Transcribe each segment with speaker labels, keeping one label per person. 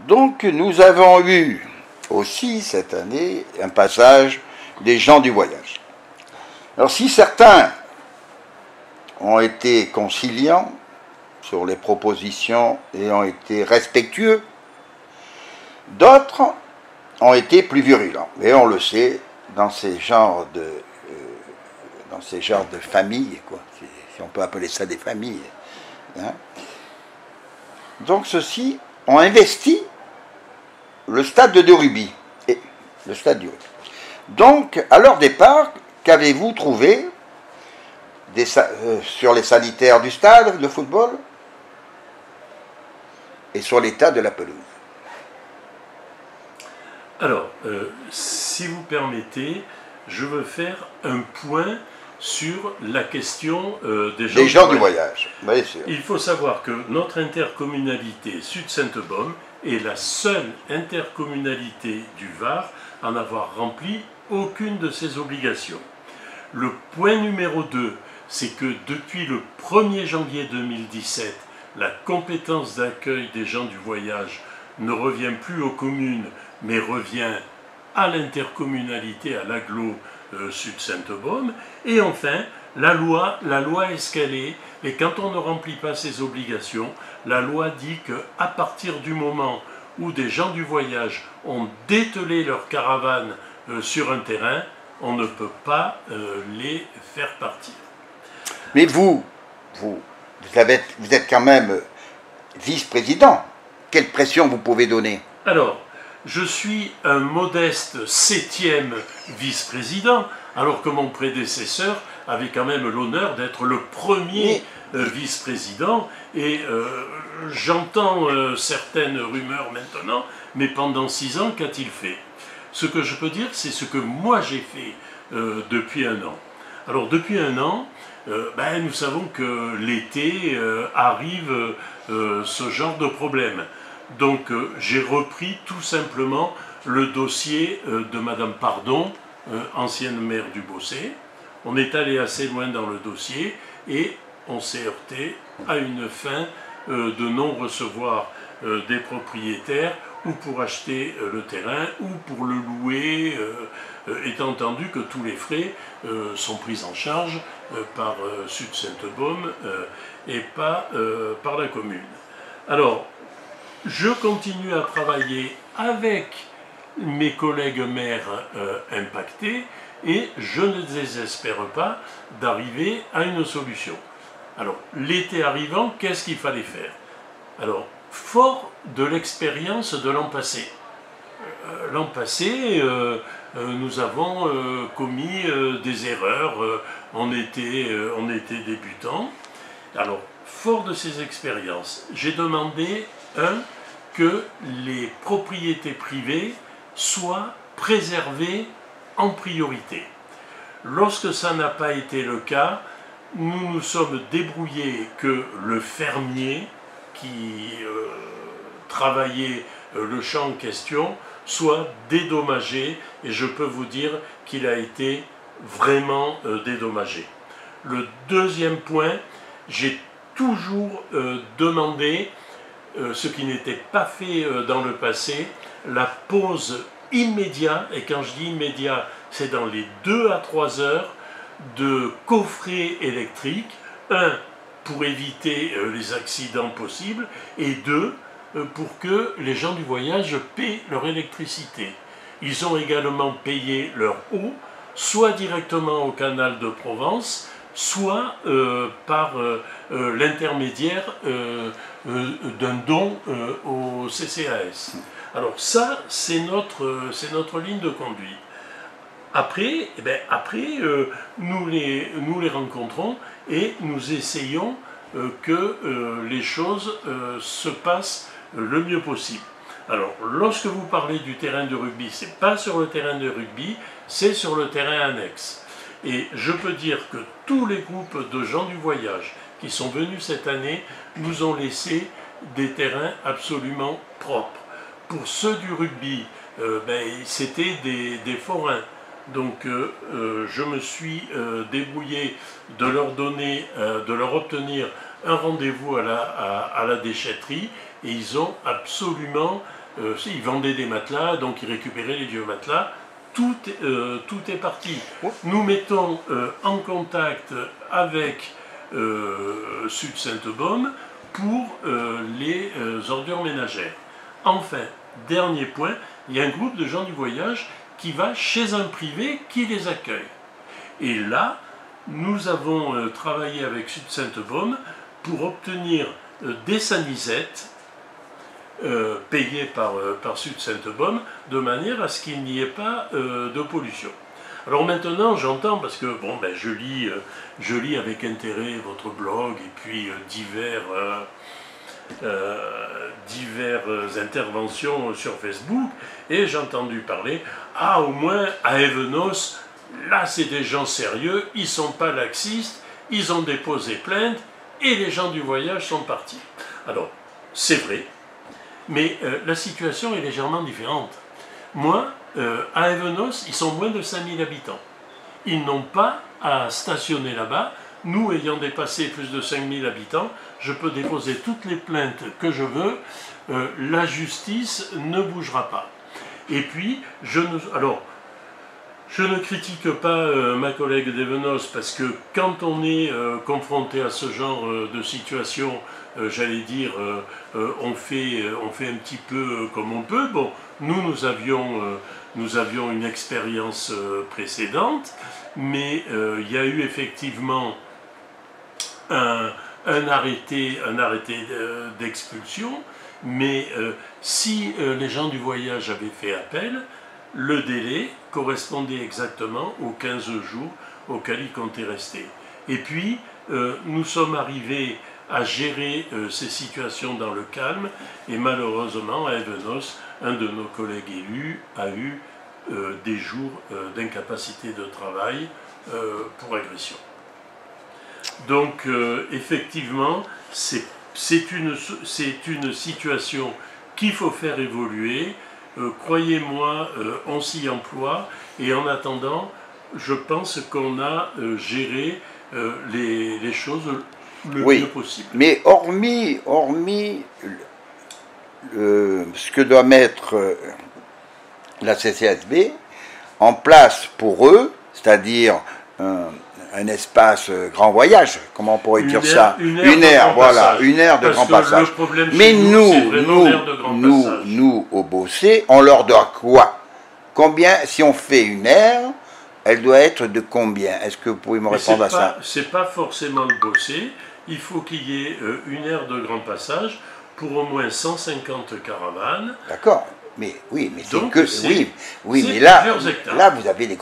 Speaker 1: Donc nous avons eu aussi cette année un passage des gens du voyage. Alors si certains ont été conciliants sur les propositions et ont été respectueux, d'autres ont été plus virulents. Et on le sait dans ces genres de familles, quoi, si on peut appeler ça des familles. Hein. Donc ceux-ci ont investi le stade de rugby. Le stade du rugby. Donc, à leur départ, qu'avez-vous trouvé sur les sanitaires du stade de football et sur l'état de la pelouse?
Speaker 2: Alors, si vous permettez, je veux faire un point sur la question des gens du voyage.
Speaker 1: Bien sûr.
Speaker 2: Il faut savoir que notre intercommunalité Sud-Sainte-Baume est la seule intercommunalité du Var à n'avoir rempli aucune de ses obligations. Le point numéro 2, c'est que depuis le 1er janvier 2017, la compétence d'accueil des gens du voyage ne revient plus aux communes, mais revient à l'intercommunalité, à l'agglo Sud-Sainte-Baume. Et enfin, la loi est ce qu'elle est, et quand on ne remplit pas ses obligations, la loi dit qu'à partir du moment où des gens du voyage ont dételé leur caravane sur un terrain, on ne peut pas les faire partir.
Speaker 1: Mais vous êtes quand même vice-président. Quelle pression vous pouvez donner?
Speaker 2: Alors, je suis un modeste 7e vice-président, alors que mon prédécesseur avait quand même l'honneur d'être le premier vice-président. Et j'entends certaines rumeurs maintenant, mais pendant 6 ans, qu'a-t-il fait? Ce que je peux dire, c'est ce que moi j'ai fait depuis 1 an. Alors depuis 1 an, nous savons que l'été arrive ce genre de problème. Donc j'ai repris tout simplement le dossier de Madame Pardon, ancienne maire du Bossé. On est allé assez loin dans le dossier et on s'est heurté à une fin de non-recevoir des propriétaires ou pour acheter le terrain ou pour le louer, étant entendu que tous les frais sont pris en charge par Sud-Sainte-Baume et pas par la commune. Alors, je continue à travailler avec mes collègues maires impactés et je ne désespère pas d'arriver à une solution. Alors, l'été arrivant, qu'est-ce qu'il fallait faire? Alors, fort de l'expérience de l'an passé. L'an passé, nous avons commis des erreurs, on était débutants. Alors, fort de ces expériences, j'ai demandé, que les propriétés privées soient préservées en priorité. Lorsque ça n'a pas été le cas, nous nous sommes débrouillés que le fermier qui travaillait le champ en question soit dédommagé, et je peux vous dire qu'il a été vraiment dédommagé. Le deuxième point, j'ai toujours demandé, ce qui n'était pas fait dans le passé, la pose immédiate, et quand je dis immédiat, c'est dans les 2 à 3 heures, de coffrets électriques, 1 pour éviter les accidents possibles, et 2 pour que les gens du voyage paient leur électricité. Ils ont également payé leur eau, soit directement au canal de Provence, soit par l'intermédiaire d'un don au CCAS. Alors ça, c'est notre ligne de conduite. Après, nous les rencontrons et nous essayons que les choses se passent le mieux possible. Alors, lorsque vous parlez du terrain de rugby, c'est pas sur le terrain de rugby, c'est sur le terrain annexe. Et je peux dire que tous les groupes de gens du voyage qui sont venus cette année nous ont laissé des terrains absolument propres. Pour ceux du rugby, c'était des forains. Donc je me suis débrouillé de leur obtenir un rendez-vous à la déchetterie, et ils ont absolument ils vendaient des matelas, donc ils récupéraient les vieux matelas. Tout est parti. Nous mettons en contact avec Sud Sainte-Baume pour les ordures ménagères. Enfin, dernier point, il y a un groupe de gens du voyage qui va chez un privé qui les accueille. Et là, nous avons travaillé avec Sud Sainte-Baume pour obtenir des sanisettes payées par Sud Sainte-Baume de manière à ce qu'il n'y ait pas de pollution. Alors maintenant, j'entends, parce que bon, ben, je lis avec intérêt votre blog et puis diverses interventions sur Facebook, et j'ai entendu parler, ah, au moins à Evenos, là c'est des gens sérieux, ils ne sont pas laxistes, ils ont déposé plainte, et les gens du voyage sont partis. Alors, c'est vrai, mais la situation est légèrement différente. Moi, à Evenos, ils sont moins de 5000 habitants. Ils n'ont pas à stationner là-bas. Nous, ayant dépassé plus de 5000 habitants, je peux déposer toutes les plaintes que je veux. La justice ne bougera pas. Et puis, je ne critique pas ma collègue d'Evenos, parce que quand on est confronté à ce genre de situation, j'allais dire, on fait un petit peu comme on peut. Bon, nous avions une expérience précédente, mais il y a eu effectivement un arrêté d'expulsion, mais si les gens du voyage avaient fait appel, le délai correspondait exactement aux 15 jours auxquels ils comptaient rester. Et puis, nous sommes arrivés à gérer ces situations dans le calme, et malheureusement, à Evenos, un de nos collègues élus a eu des jours d'incapacité de travail pour agression. Donc, effectivement, c'est une situation qu'il faut faire évoluer. Croyez-moi, on s'y emploie, et en attendant, je pense qu'on a géré les choses le mieux possible.
Speaker 1: Mais hormis ce que doit mettre la CCSB en place pour eux, c'est-à-dire un espace grand voyage, comment on pourrait dire ça, une aire, voilà, une aire de grand passage. Mais nous, au Beaussais, on leur doit quoi? Combien, si on fait une aire, elle doit être de combien? Est-ce que vous pouvez me répondre à ça?
Speaker 2: C'est pas forcément le Beaussais. Il faut qu'il y ait une aire de grand passage pour au moins 150 caravanes.
Speaker 1: D'accord, mais oui, mais c'est que mais là vous avez des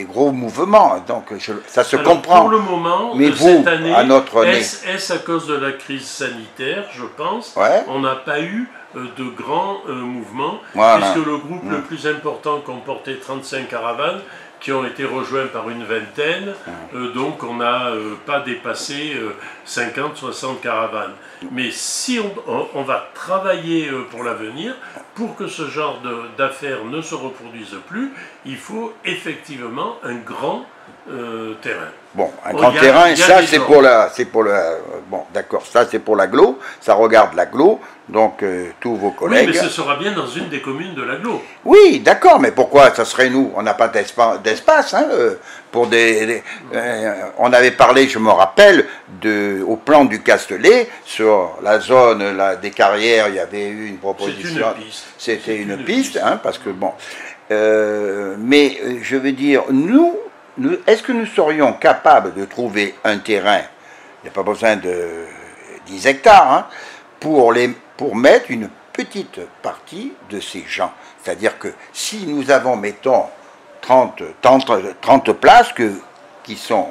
Speaker 1: gros mouvements, donc ça se comprend.
Speaker 2: Pour le moment,
Speaker 1: mais
Speaker 2: cette année,
Speaker 1: à notre nez,
Speaker 2: est-ce à cause de la crise sanitaire, je pense, on n'a pas eu de grands mouvements, puisque le groupe le plus important comportait 35 caravanes, qui ont été rejoints par une vingtaine, donc on n'a pas dépassé 50-60 caravanes. Mais si on va travailler pour l'avenir, pour que ce genre d'affaires ne se reproduise plus, il faut effectivement un grand terrain.
Speaker 1: Bon, un grand terrain, ça c'est pour bon, d'accord, ça c'est pour l'agglo, ça regarde l'agglo, donc tous vos collègues.
Speaker 2: Oui, mais ce sera bien dans une des communes de l'agglo.
Speaker 1: Oui, d'accord, mais pourquoi ça serait nous? On n'a pas d'espace, hein, pour on avait parlé, je me rappelle, au plan du Castellet, sur la zone des carrières, il y avait eu une proposition. C'était une piste, hein, parce que bon. Mais je veux dire, est-ce que nous serions capables de trouver un terrain, il n'y a pas besoin de 10 hectares, hein, pour mettre une petite partie de ces gens? C'est-à-dire que si nous avons, mettons, 30 places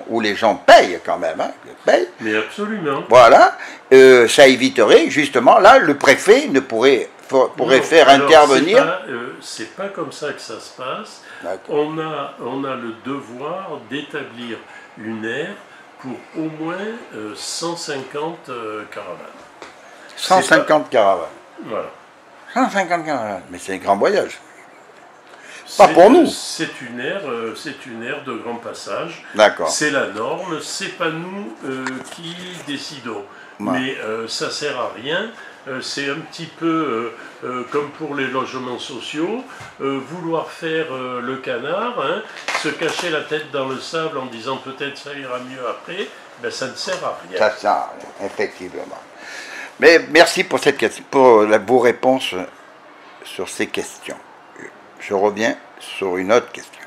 Speaker 1: où les gens payent quand même, hein, payent.
Speaker 2: Mais absolument.
Speaker 1: Voilà, ça éviterait justement, là, le préfet pourrait faire intervenir.
Speaker 2: C'est pas comme ça que ça se passe. On a le devoir d'établir une aire pour au moins 150 caravanes.
Speaker 1: 150 caravanes.
Speaker 2: Voilà.
Speaker 1: 150 caravanes, mais c'est un grand voyage. Pas pour nous.
Speaker 2: C'est une aire de grand passage.
Speaker 1: D'accord.
Speaker 2: C'est la norme, c'est pas nous qui décidons. Ouais. Mais ça sert à rien c'est un petit peu comme pour les logements sociaux, vouloir faire le canard, hein, se cacher la tête dans le sable en disant peut-être ça ira mieux après, ben ça ne sert à rien.
Speaker 1: Ça sert à rien, effectivement. Mais merci pour cette question, pour vos réponses sur ces questions. Je reviens sur une autre question.